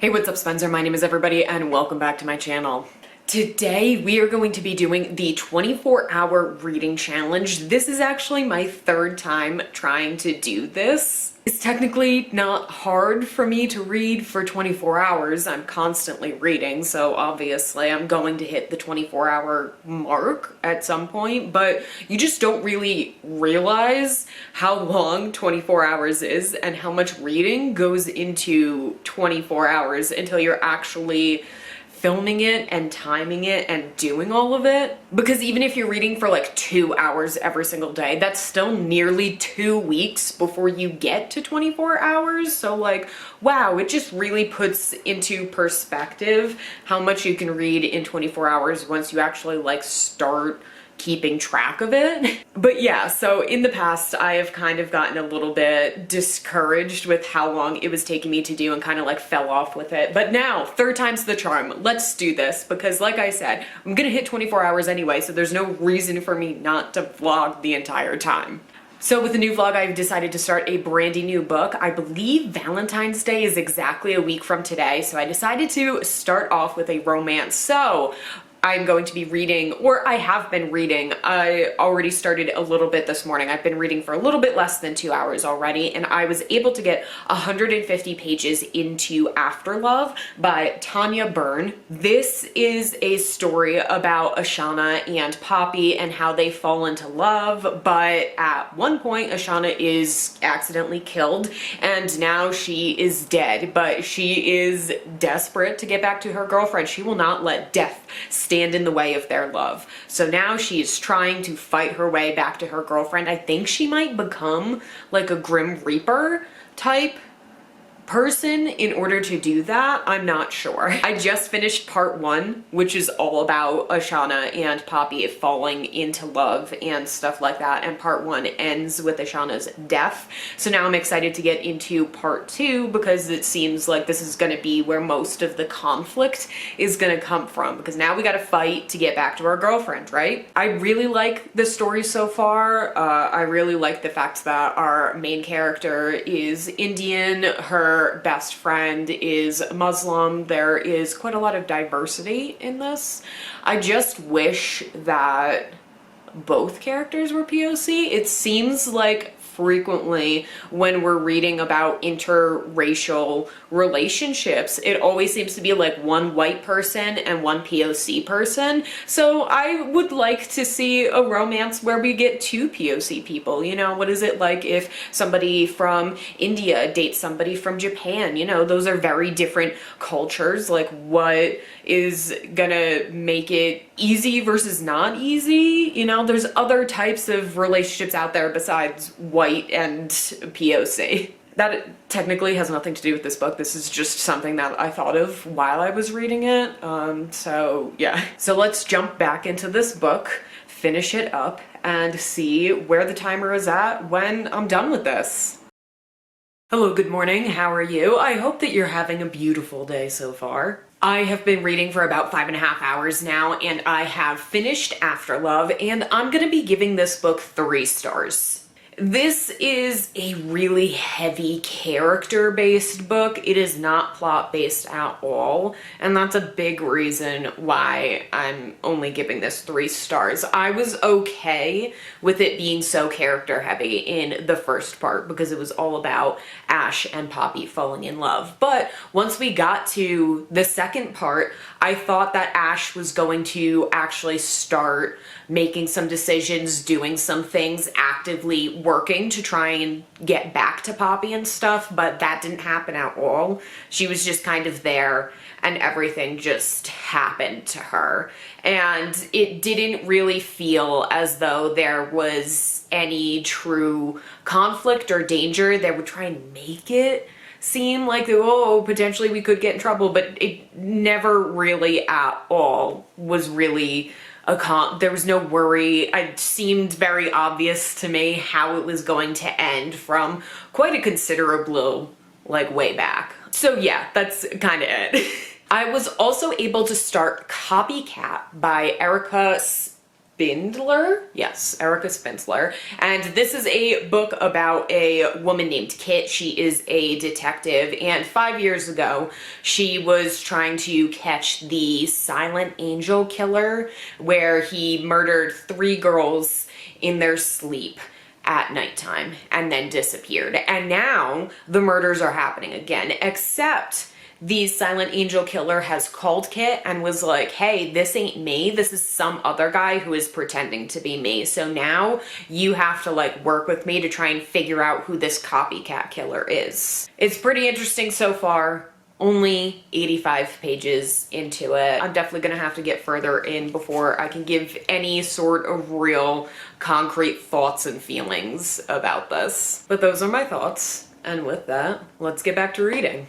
Hey, what's up, Spencer? My name is everybody and welcome back to my channel. Today we are going to be doing the 24-hour reading challenge. This is actually my third time trying to do this. It's technically not hard for me to read for 24 hours. I'm constantly reading, so obviously I'm going to hit the 24-hour mark at some point, but you just don't really realize how long 24 hours is and how much reading goes into 24 hours until you're actually filming it and timing it and doing all of it. Because even if you're reading for like 2 hours every single day, that's still nearly 2 weeks before you get to 24 hours. So like, wow, it just really puts into perspective how much you can read in 24 hours once you actually like start keeping track of it. But yeah, so in the past I have kind of gotten a little bit discouraged with how long it was taking me to do and kind of like fell off with it. But now, third time's the charm. Let's do this because like I said, I'm gonna hit 24 hours anyway, so there's no reason for me not to vlog the entire time. So with the new vlog, I've decided to start a brandy new book. I believe Valentine's Day is exactly a week from today, so I decided to start off with a romance. So I'm going to be reading, or I have been reading. I already started a little bit this morning. I've been reading for a little bit less than 2 hours already, and I was able to get 150 pages into Afterlove by Tanya Byrne. This is a story about Ashana and Poppy and how they fall into love, but at one point Ashana is accidentally killed and now she is dead, but she is desperate to get back to her girlfriend. She will not let death stand in the way of their love. So now she's trying to fight her way back to her girlfriend. I think she might become like a Grim Reaper type person in order to do that. I'm not sure. I just finished part 1, which is all about Ashana and Poppy falling into love and stuff like that, and part 1 ends with Ashana's death. So now I'm excited to get into part 2 because it seems like this is going to be where most of the conflict is going to come from, because now we got to fight to get back to our girlfriend, right? I really like the story so far. I really like the fact that our main character is Indian, her best friend is Muslim. There is quite a lot of diversity in this. I just wish that both characters were POC. It seems like frequently when we're reading about interracial relationships, it always seems to be like one white person and one POC person. So I would like to see a romance where we get 2 POC people. You know, what is it like if somebody from India dates somebody from Japan? You know, those are very different cultures. Like, what is gonna make it easy versus not easy? You know, there's other types of relationships out there besides white and POC. That technically has nothing to do with this book. This is just something that I thought of while I was reading it. So yeah. So let's jump back into this book, finish it up, and see where the timer is at when I'm done with this. Hello, good morning. How are you? I hope that you're having a beautiful day so far. I have been reading for about 5.5 hours now, and I have finished Afterlove, and I'm gonna be giving this book 3 stars. This is a really heavy character-based book. It is not plot-based at all, and that's a big reason why I'm only giving this 3 stars. I was okay with it being so character-heavy in the first part because it was all about Ash and Poppy falling in love. But once we got to the second part, I thought that Ash was going to actually start making some decisions, doing some things, actively working to try and get back to Poppy and stuff, but that didn't happen at all. She was just kind of there and everything just happened to her. And it didn't really feel as though there was any true conflict or danger. They would try and make it seem like, oh, potentially we could get in trouble, but it never really at all was really there was no worry. It seemed very obvious to me how it was going to end from quite a considerable, like, way back. So yeah, that's kind of it. I was also able to start Copycat by Erica Spindler? Yes, Erica Spindler. And this is a book about a woman named Kit. She is a detective, and 5 years ago, she was trying to catch the Silent Angel killer, where he murdered 3 girls in their sleep at nighttime and then disappeared. And now the murders are happening again, except the Silent Angel killer has called Kit and was like, hey, this ain't me. This is some other guy who is pretending to be me. So now you have to like work with me to try and figure out who this copycat killer is. It's pretty interesting so far. Only 85 pages into it. I'm definitely gonna have to get further in before I can give any sort of real concrete thoughts and feelings about this. But those are my thoughts. And with that, let's get back to reading.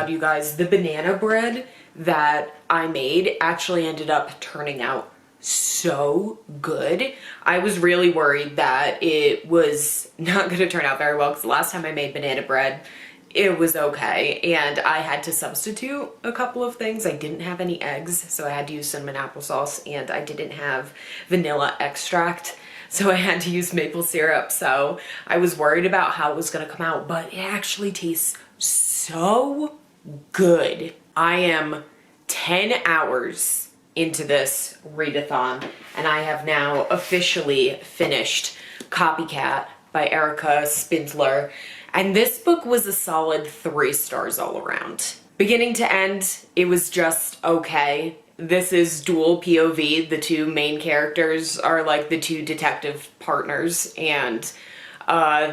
You guys, the banana bread that I made actually ended up turning out so good. I was really worried that it was not going to turn out very well because the last time I made banana bread, it was okay. And I had to substitute a couple of things. I didn't have any eggs, so I had to use cinnamon applesauce, and I didn't have vanilla extract, so I had to use maple syrup. So I was worried about how it was going to come out, but it actually tastes so good. I am 10 hours into this readathon, and I have now officially finished Copycat by Erica Spindler, and this book was a solid 3 stars all around. Beginning to end, it was just okay. This is dual POV. The 2 main characters are like the 2 detective partners, and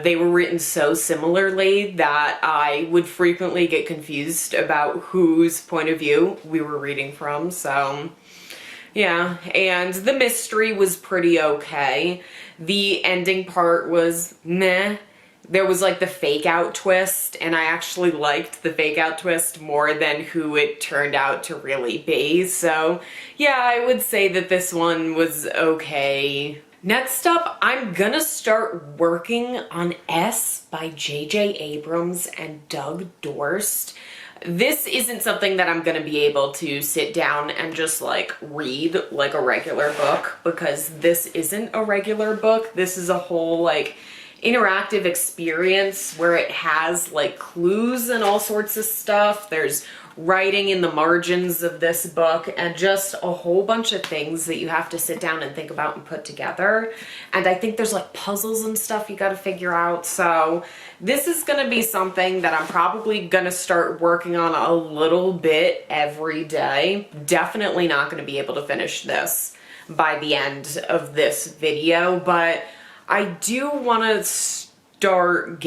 they were written so similarly that I would frequently get confused about whose point of view we were reading from, so yeah. And the mystery was pretty okay. The ending part was meh. There was like the fake out twist, and I actually liked the fake out twist more than who it turned out to really be, so yeah, I would say that this one was okay. Next up, I'm gonna start working on S by J.J. Abrams and Doug Dorst. This isn't something that I'm gonna be able to sit down and just like read like a regular book, because this isn't a regular book. This is a whole like interactive experience where it has like clues and all sorts of stuff. There's writing in the margins of this book and just a whole bunch of things that you have to sit down and think about and put together. And I think there's like puzzles and stuff you got to figure out. So this is going to be something that I'm probably going to start working on a little bit every day. Definitely not going to be able to finish this by the end of this video, but I do want to start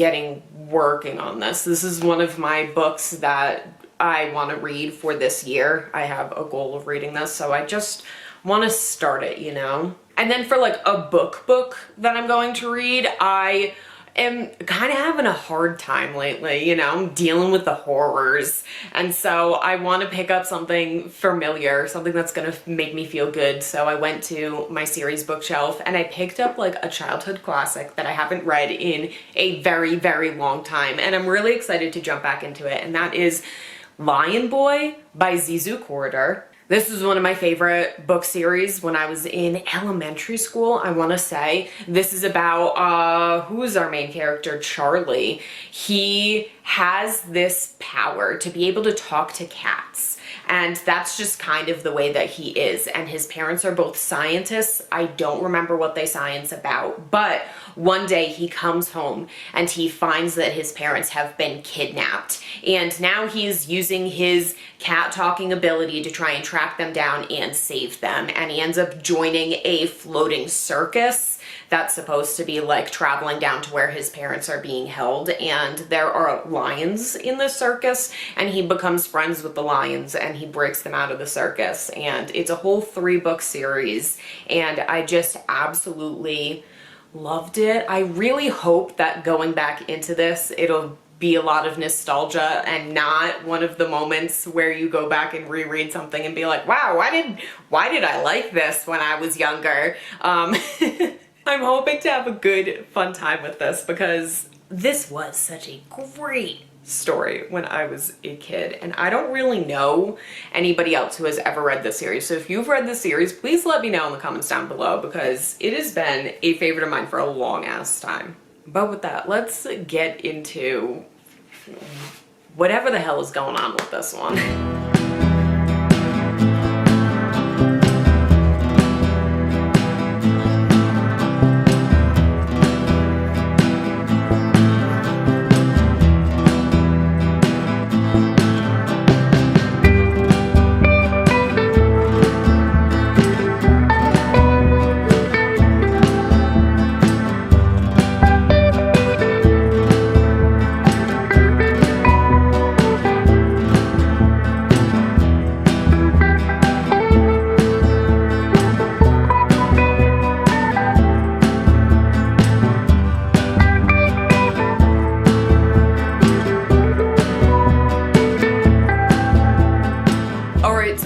working on this. This is one of my books that I want to read for this year. I have a goal of reading this, so I just want to start it, you know? And then for like a book that I'm going to read, I am kind of having a hard time lately, you know, dealing with the horrors. And so I want to pick up something familiar, something that's going to make me feel good. So I went to my series bookshelf and I picked up like a childhood classic that I haven't read in a very, very long time. And I'm really excited to jump back into it. And that is Lion Boy by Zizu Corridor. This was one of my favorite book series when I was in elementary school, I want to say. This is about, who is our main character? Charlie. He has this power to be able to talk to cats. And that's just kind of the way that he is. And his parents are both scientists. I don't remember what they science about, but one day he comes home and he finds that his parents have been kidnapped. And now he's using his cat talking ability to try and track them down and save them. And he ends up joining a floating circus that's supposed to be like traveling down to where his parents are being held, and there are lions in the circus, and he becomes friends with the lions and he breaks them out of the circus. And it's a whole 3-book series, and I just absolutely loved it. I really hope that going back into this, it'll be a lot of nostalgia and not one of the moments where you go back and reread something and be like, wow, why did I like this when I was younger? I'm hoping to have a good, fun time with this because this was such a great story when I was a kid, and I don't really know anybody else who has ever read this series. So if you've read this series, please let me know in the comments down below because it has been a favorite of mine for a long ass time. But with that, let's get into whatever the hell is going on with this one.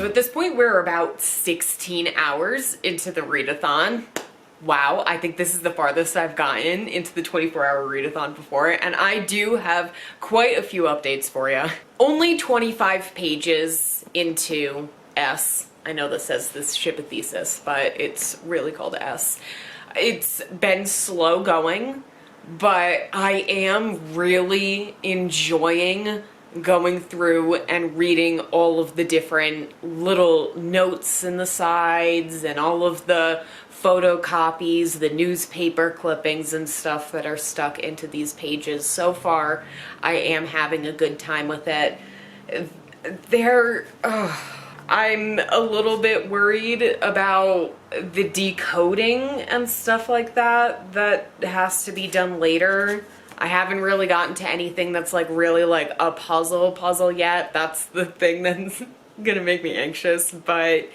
At this point, we're about 16 hours into the readathon. Wow, I think this is the farthest I've gotten into the 24-hour readathon before, and I do have quite a few updates for you. Only 25 pages into S. I know this says this Shipathesis, but it's really called S. It's been slow going, but I am really enjoying going through and reading all of the different little notes in the sides and all of the photocopies, the newspaper clippings and stuff that are stuck into these pages. So far, I am having a good time with it. I'm a little bit worried about the decoding and stuff like that that has to be done later. I haven't really gotten to anything that's like really like a puzzle yet. That's the thing that's gonna make me anxious, but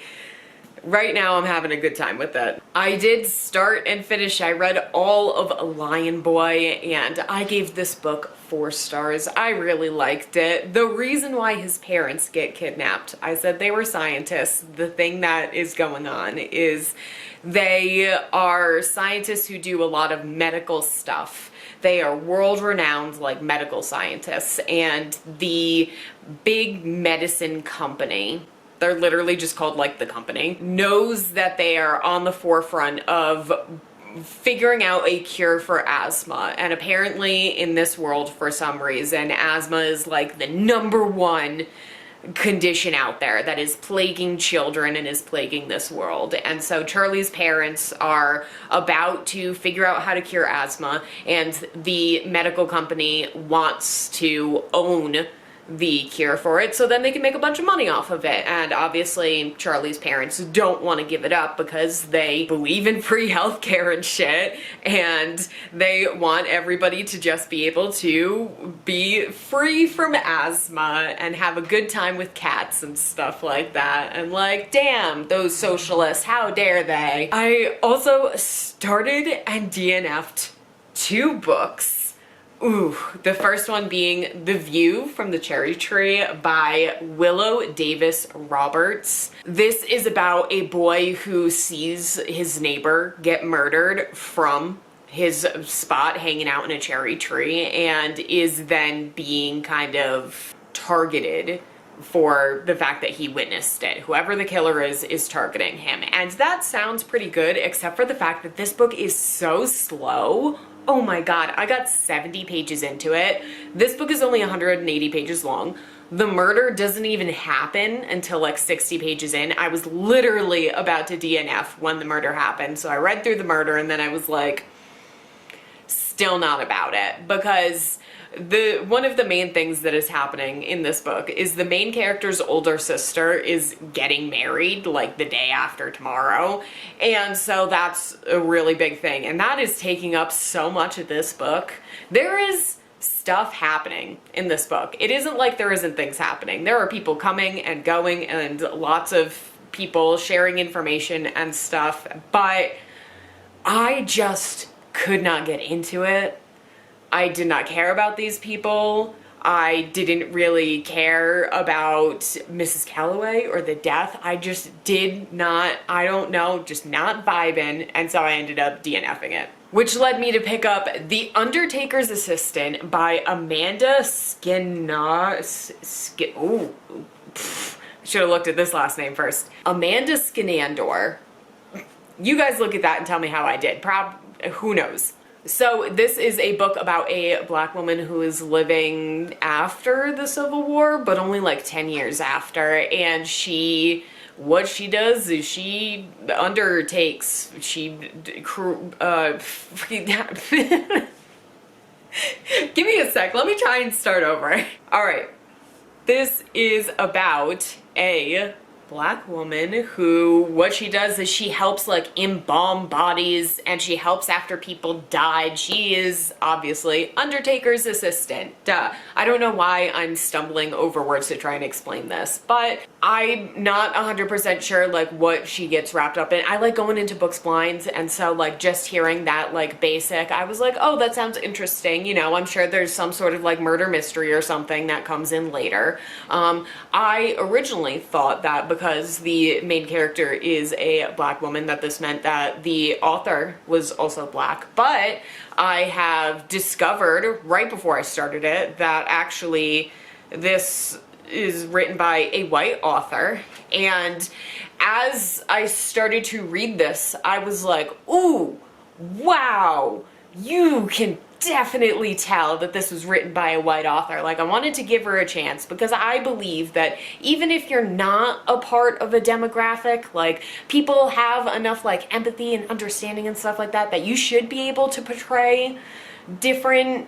right now I'm having a good time with it. I did start and finish. I read all of Lion Boy and I gave this book 4 stars. I really liked it. The reason why his parents get kidnapped, I said they were scientists. The thing that is going on is they are scientists who do a lot of medical stuff. They are world-renowned like medical scientists, and the big medicine company, they're literally just called like the company, knows that they are on the forefront of figuring out a cure for asthma. And apparently in this world, for some reason, asthma is like the #1 condition out there that is plaguing children and is plaguing this world. And so Charlie's parents are about to figure out how to cure asthma, and the medical company wants to own the cure for it so then they can make a bunch of money off of it. And obviously Charlie's parents don't want to give it up because they believe in free healthcare and shit, and they want everybody to just be able to be free from asthma and have a good time with cats and stuff like that. And like, damn, those socialists, how dare they. I also started and DNF'd 2 books. Ooh, the first one being The View from the Cherry Tree by Willow Davis Roberts. This is about a boy who sees his neighbor get murdered from his spot hanging out in a cherry tree and is then being kind of targeted for the fact that he witnessed it. Whoever the killer is targeting him. And that sounds pretty good, except for the fact that this book is so slow. Oh my god, I got 70 pages into it. This book is only 180 pages long, The murder doesn't even happen until like 60 pages in. I was literally about to DNF when the murder happened. So I read through the murder and then I was like, still not about it, because one of the main things that is happening in this book is the main character's older sister is getting married like the day after tomorrow. And so that's a really big thing. And that is taking up so much of this book. There is stuff happening in this book. It isn't like there isn't things happening. There are people coming and going and lots of people sharing information and stuff, but I just could not get into it. I did not care about these people. I didn't really care about Mrs. Calloway or the death. I just did not, I don't know, just not vibing, and so I ended up DNFing it. Which led me to pick up The Undertaker's Assistant by Amanda should have looked at this last name first. Amanda Skinandor. You guys look at that and tell me how I did. Who knows? So this is a book about a black woman who is living after the Civil War, but only like 10 years after. And what she does is she undertakes, give me a sec, let me try and start over. All right, this is about a black woman who, what she does is she helps like embalm bodies, and she helps after people died. She is obviously Undertaker's assistant. Duh. I don't know why I'm stumbling over words to try and explain this, but I'm not 100% sure like what she gets wrapped up in. I like going into books blind, and so like just hearing that like basic, I was like, oh, that sounds interesting. You know, I'm sure there's some sort of like murder mystery or something that comes in later. I originally thought that because the main character is a black woman, that this meant that the author was also black, but I have discovered right before I started it that actually this is written by a white author. And as I started to read this, I was like, ooh, wow, you can definitely tell that this was written by a white author. Like, I wanted to give her a chance because I believe that even if you're not a part of a demographic, like, people have enough like empathy and understanding and stuff like that, that you should be able to portray different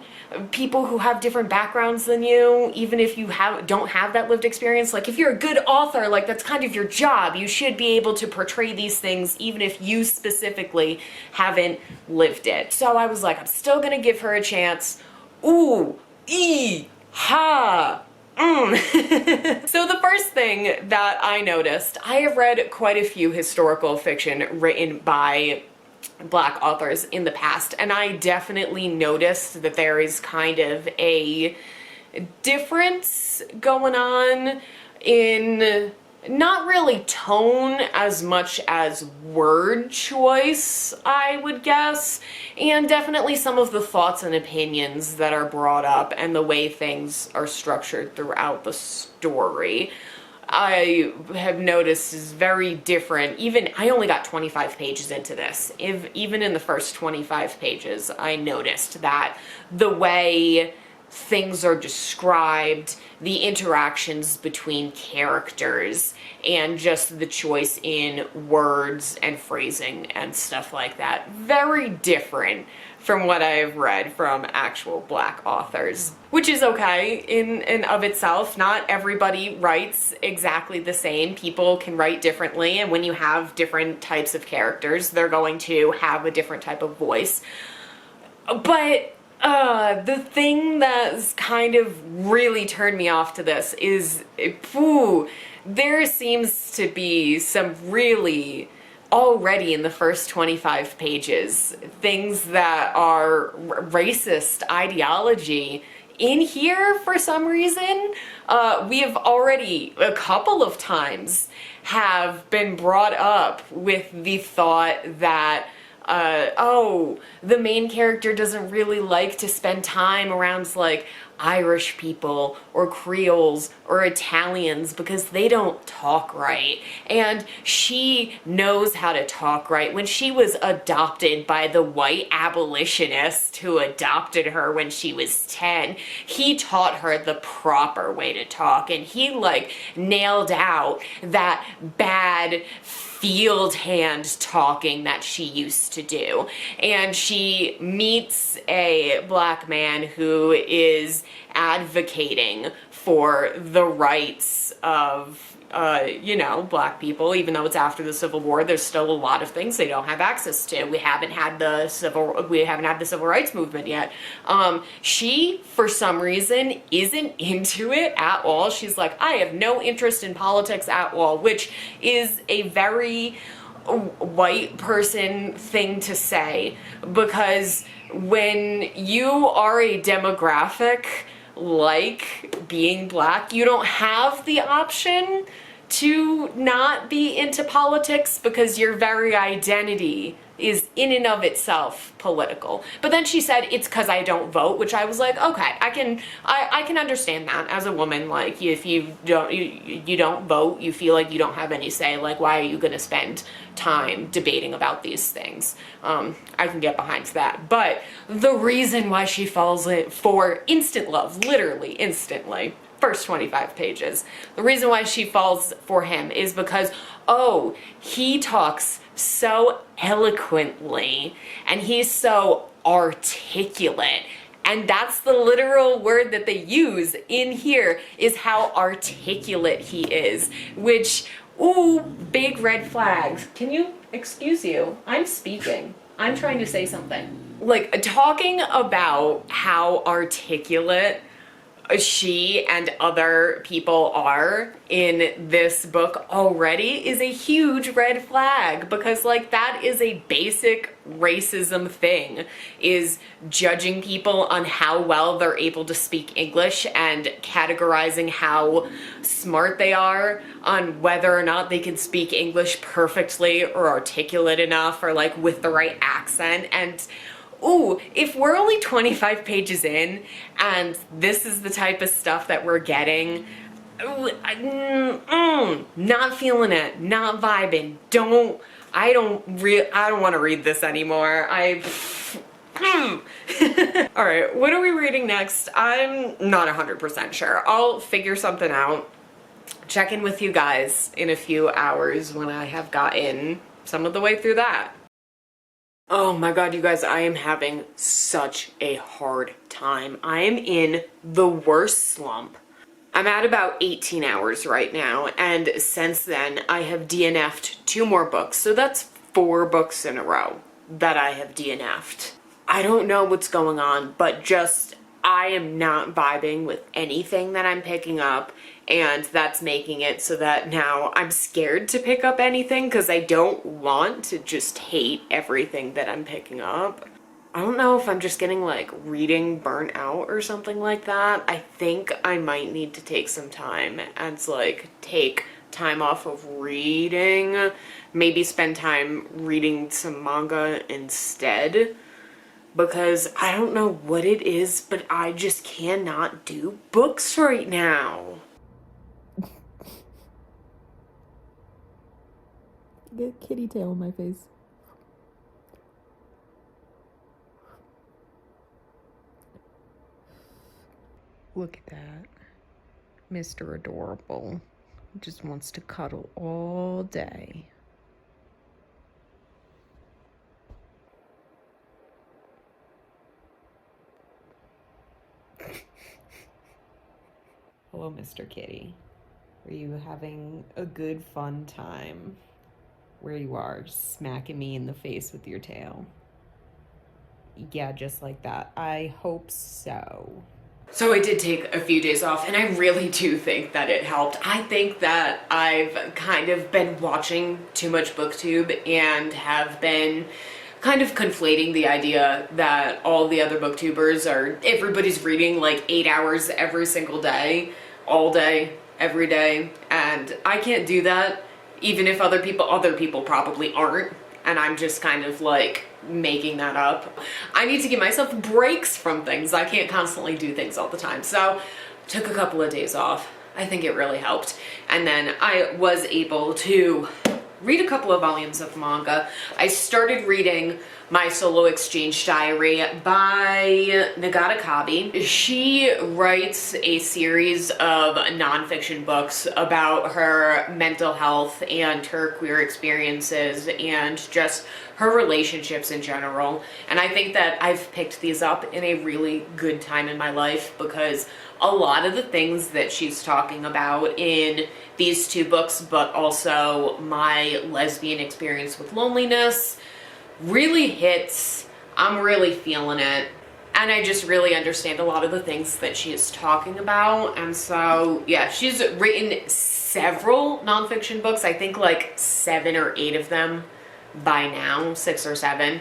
people who have different backgrounds than you, even if you don't have that lived experience. Like, if you're a good author, like, that's kind of your job. You should be able to portray these things even if you specifically haven't lived it. So I was like, I'm still gonna give her a chance. Ooh, ha. So the first thing that I noticed, I have read quite a few historical fiction written by black authors in the past, and I definitely noticed that there is kind of a difference going on in not really tone as much as word choice, I would guess, and definitely some of the thoughts and opinions that are brought up and the way things are structured throughout the story. I have noticed is very different. Even, I only got 25 pages into this. Even in the first 25 pages, I noticed that the way things are described, the interactions between characters, and just the choice in words and phrasing and stuff like that, very different from what I've read from actual black authors, which is okay in and of itself. Not everybody writes exactly the same. People can write differently, and when you have different types of characters, they're going to have a different type of voice. But the thing that's kind of really turned me off to this is, there seems to be some really, already in the first 25 pages, things that are racist ideology in here for some reason. We have already a couple of times have been brought up with the thought that oh, the main character doesn't really like to spend time around like Irish people or Creoles or Italians because they don't talk right. And she knows how to talk right. When she was adopted by the white abolitionist who adopted her when she was 10, he taught her the proper way to talk, and he like nailed out that bad field hand talking that she used to do. And she meets a black man who is advocating for the rights of you know, black people. Even though it's after the Civil War, there's still a lot of things they don't have access to. We haven't had the civil rights movement yet. She, for some reason, isn't into it at all. She's like, I have no interest in politics at all, which is a very white person thing to say, because when you are a demographic like being black, you don't have the option to not be into politics because your very identity is in and of itself political. But then she said it's because I don't vote, which I was like, okay, I can understand that as a woman. Like, if you don't vote, you feel like you don't have any say. Like, why are you going to spend time debating about these things? I can get behind that. But the reason why she falls for instant love, literally instantly, first 25 pages, the reason why she falls for him is because, oh, he talks so eloquently and he's so articulate. And that's the literal word that they use in here, is how articulate he is, which, ooh, big red flags. Can you excuse you? I'm speaking. I'm trying to say something. Like, talking about how articulate she and other people are in this book already is a huge red flag, because like that is a basic racism thing, is judging people on how well they're able to speak English and categorizing how smart they are on whether or not they can speak English perfectly or articulate enough or like with the right accent. And ooh, if we're only 25 pages in and this is the type of stuff that we're getting, not feeling it, not vibing. I don't want to read this anymore. All right, what are we reading next? I'm not 100% sure. I'll figure something out. Check in with you guys in a few hours when I have gotten some of the way through that. Oh my god, you guys, I am having such a hard time. I am in the worst slump. I'm at about 18 hours right now, and since then I have DNF'd 2 more books, so that's 4 books in a row that I have DNF'd. I don't know what's going on, but just I am not vibing with anything that I'm picking up, and that's making it so that now I'm scared to pick up anything because I don't want to just hate everything that I'm picking up. I don't know if I'm just getting like reading burnt out or something like that. I think I might need to take some time and like take time off of reading, maybe spend time reading some manga instead, because I don't know what it is, but I just cannot do books right now. Get kitty tail on my face. Look at that. Mr. Adorable. Just wants to cuddle all day. Hello, Mr. Kitty. Are you having a good, fun time? Where you are, smacking me in the face with your tail. Yeah, just like that. I hope so. So I did take a few days off, and I really do think that it helped. I think that I've kind of been watching too much BookTube and have been kind of conflating the idea that all the other booktubers are, everybody's reading like 8 hours every single day, all day, every day, and I can't do that. Even if other people probably aren't. and I'm just kind of like making that up. I need to give myself breaks from things. I can't constantly do things all the time. So took a couple of days off. I think it really helped. And then I was able to read a couple of volumes of manga. I started reading My Solo Exchange Diary by Nagata Kabi. She writes a series of nonfiction books about her mental health and her queer experiences and just her relationships in general. And I think that I've picked these up in a really good time in my life because a lot of the things that she's talking about in these two books, but also my lesbian experience with loneliness, really hits. I'm really feeling it. And I just really understand a lot of the things that she is talking about. And so, yeah, she's written several nonfiction books. I think like 7 or 8 of them by now, 6 or 7.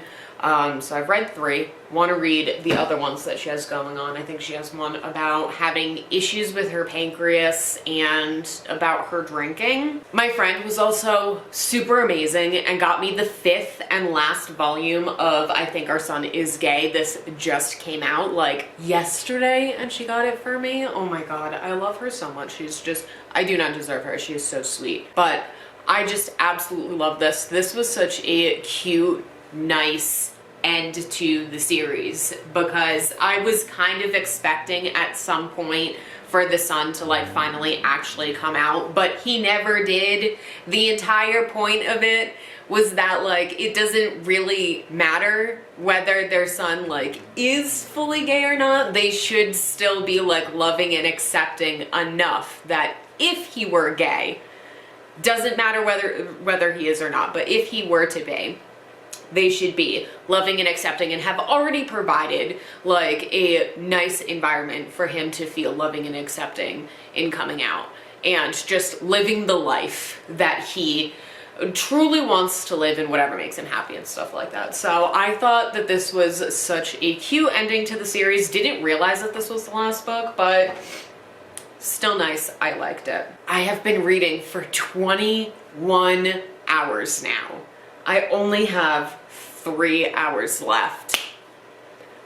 So I've read 3. Want to read the other ones that she has going on. I think she has one about having issues with her pancreas and about her drinking. My friend was also super amazing and got me the 5th and last volume of I Think Our Son Is Gay. This just came out like yesterday and she got it for me. Oh my god, I love her so much. She's just, I do not deserve her. She is so sweet. But I just absolutely love this. This was such a cute, nice end to the series because I was kind of expecting at some point for the son to like finally actually come out, but he never did. The entire point of it was that like it doesn't really matter whether their son like is fully gay or not. They should still be like loving and accepting enough that if he were gay, doesn't matter whether he is or not, but if he were to be, they should be loving and accepting and have already provided like a nice environment for him to feel loving and accepting in coming out and just living the life that he truly wants to live and whatever makes him happy and stuff like that. So I thought that this was such a cute ending to the series. Didn't realize that this was the last book, but still nice. I liked it. I have been reading for 21 hours now. I only have 3 hours left.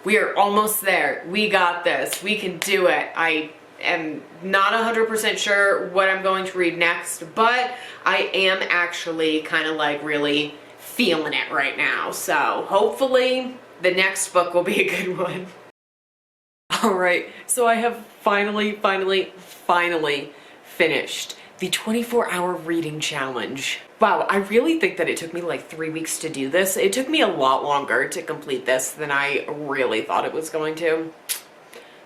We are almost there. We got this. We can do it. I am not 100% sure what I'm going to read next, but I am actually kind of like really feeling it right now. So hopefully the next book will be a good one. All right, so I have finally finished the 24-hour reading challenge. Wow, I really think that it took me like 3 weeks to do this. It took me a lot longer to complete this than I really thought it was going to.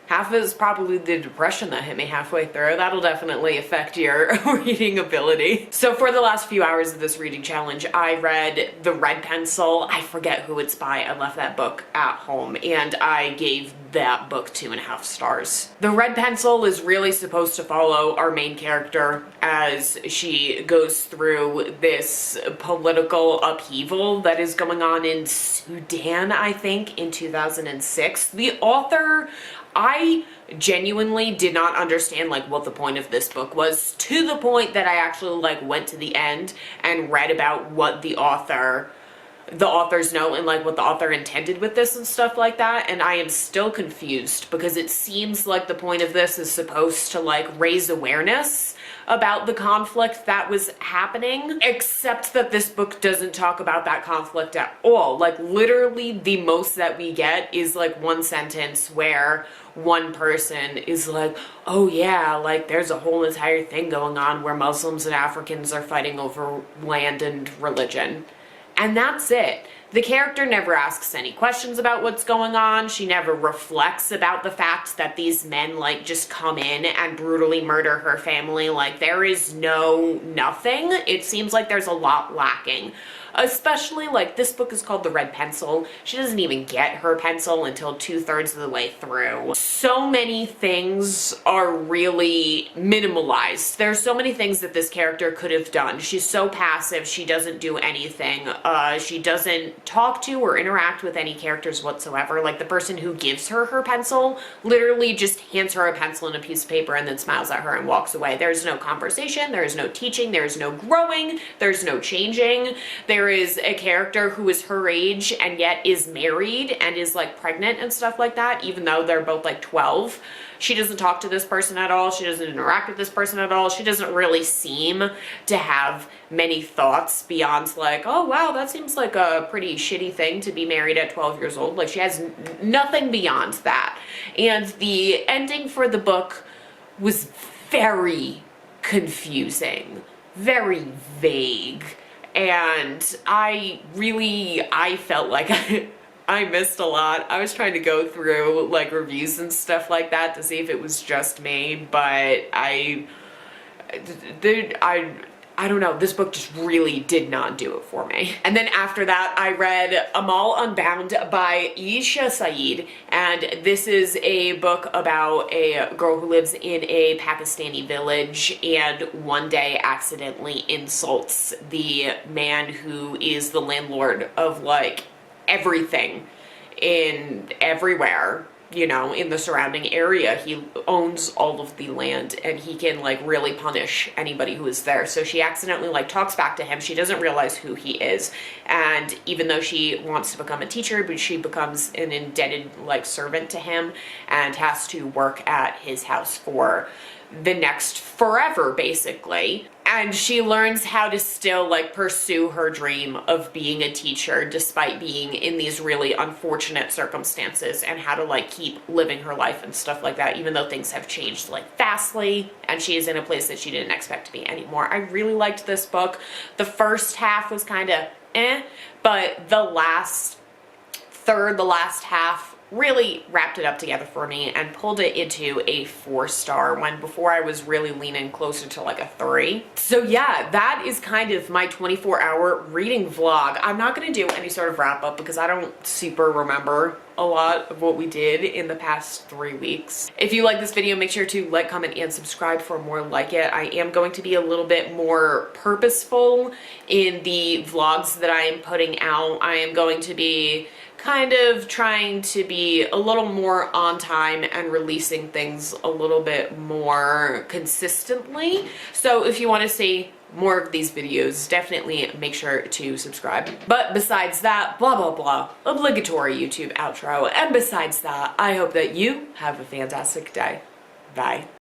Half is probably the depression that hit me halfway through. That'll definitely affect your reading ability. So for the last few hours of this reading challenge, I read The Red Pencil. I forget who it's by. I left that book at home and I gave that book 2.5 stars. The Red Pencil is really supposed to follow our main character as she goes through this political upheaval that is going on in Sudan, I think, in 2006. The author, I genuinely did not understand like what the point of this book was, to the point that I actually like went to the end and read about what the author's note and like what the author intended with this and stuff like that, and I am still confused because it seems like the point of this is supposed to like raise awareness about the conflict that was happening, except that this book doesn't talk about that conflict at all. Like literally the most that we get is like one sentence where one person is like, oh yeah, like there's a whole entire thing going on where Muslims and Africans are fighting over land and religion. And that's it. The character never asks any questions about what's going on. She never reflects about the fact that these men like just come in and brutally murder her family. Like there is nothing. It seems like there's a lot lacking. Especially like this book is called The Red Pencil. She doesn't even get her pencil until 2/3 of the way through. So many things are really minimalized. There's so many things that this character could have done. She's so passive. She doesn't do anything. She doesn't talk to or interact with any characters whatsoever. Like the person who gives her her pencil literally just hands her a pencil and a piece of paper and then smiles at her and walks away. There's no conversation. There's no teaching. There's no growing. There's no changing. There there is a character who is her age and yet is married and is like pregnant and stuff like that, even though they're both like 12. She doesn't talk to this person at all. She doesn't interact with this person at all. She doesn't really seem to have many thoughts beyond like, oh wow, that seems like a pretty shitty thing to be married at 12 years old. Like she has nothing beyond that. And the ending for the book was very confusing, very vague. And I felt like I missed a lot. I was trying to go through like reviews and stuff like that to see if it was just me, but I don't know, this book just really did not do it for me. And then after that, I read Amal Unbound by Isha Saeed, and this is a book about a girl who lives in a Pakistani village and one day accidentally insults the man who is the landlord of like everything in everywhere, you know, in the surrounding area. He owns all of the land and he can like really punish anybody who is there. So she accidentally like talks back to him. She doesn't realize who he is. And even though she wants to become a teacher, but she becomes an indebted like servant to him and has to work at his house for the next forever, basically. And she learns how to still like pursue her dream of being a teacher despite being in these really unfortunate circumstances, and how to like keep living her life and stuff like that, even though things have changed like vastly and she is in a place that she didn't expect to be anymore. I really liked this book. The first half was kind of but the last third, the last half really wrapped it up together for me and pulled it into a 4-star, when before I was really leaning closer to like a 3. So yeah, that is kind of my 24-hour reading vlog. I'm not going to do any sort of wrap up because I don't super remember a lot of what we did in the past 3 weeks. If you like this video, make sure to like, comment, and subscribe for more like it. I am going to be a little bit more purposeful in the vlogs that I am putting out. I am going to be kind of trying to be a little more on time and releasing things a little bit more consistently. So if you want to see more of these videos, definitely make sure to subscribe. But besides that, blah blah blah, obligatory YouTube outro. And besides that, I hope that you have a fantastic day. Bye.